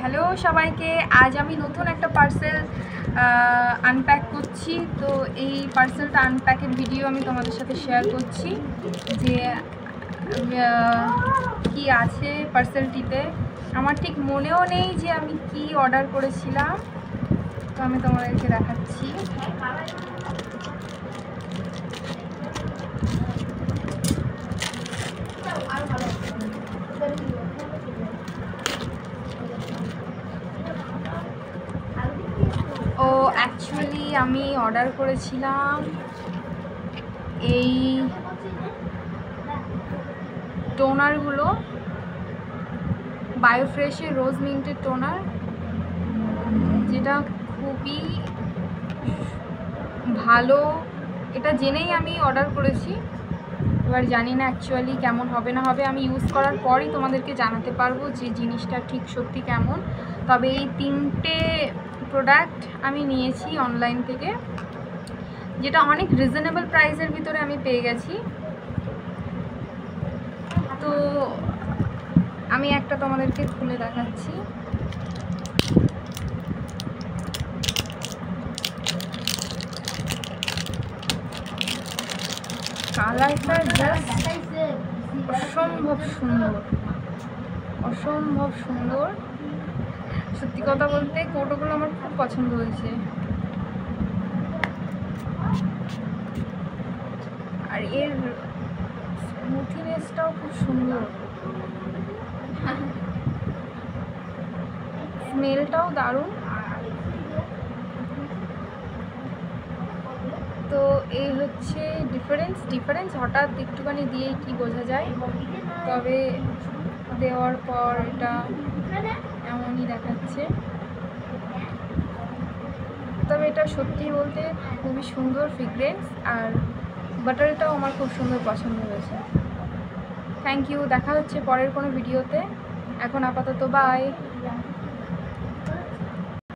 Hello সবাইকে, আজ আমি নতুন একটা পার্সেল আনপ্যাক করছি। তো এই পার্সেলটা আনপ্যাকের ভিডিও আমি তোমাদের সাথে শেয়ার করছি যে কি আছে পার্সেলটিতে। আমার ঠিক মনেও নেই যে আমি কি অর্ডার করেছিলাম, তো আমি তোমাদেরকে দেখাচ্ছি। অ্যাকচুয়ালি আমি অর্ডার করেছিলাম এই টোনারগুলো, বায়োফ্রেশের রোজ মিন্টের টোনার, যেটা খুবই ভালো। এটা জেনেই আমি অর্ডার করেছি। এবার জানি না অ্যাকচুয়ালি কেমন হবে না হবে, আমি ইউজ করার পরই তোমাদেরকে জানাতে পারবো যে জিনিসটা ঠিক সত্যি কেমন। তবে এই 3টে প্রোডাক্ট আমি নিয়েছি অনলাইন থেকে, যেটা অনেক রিজনেবল প্রাইসের ভিতরে আমি পেয়ে গেছি। তো আমি একটা তোমাদেরকে খুলে দেখাচ্ছি। কালারটা জাস্ট অসম্ভব সুন্দর, অসম্ভব সুন্দর। সত্যি কথা বলতে কৌটোগুলো আমার খুব পছন্দ হয়েছে, আর এর স্মুথিনেসটাও খুব সুন্দর, স্মেলটাও দারুণ। তো এই হচ্ছে ডিফারেন্স হঠাৎ একটুখানি দিয়ে কি বোঝা যায়, তবে দেওয়ার পর এটা এমনই দেখাচ্ছে। তবে এটা সত্যি বলতে খুবই সুন্দর ফ্রেগরেন্স, আর বাটারটাও আমার খুব সুন্দর পছন্দ হয়েছে। থ্যাংক ইউ, দেখা হচ্ছে পরের কোনো ভিডিওতে। এখন আপাতত বাই।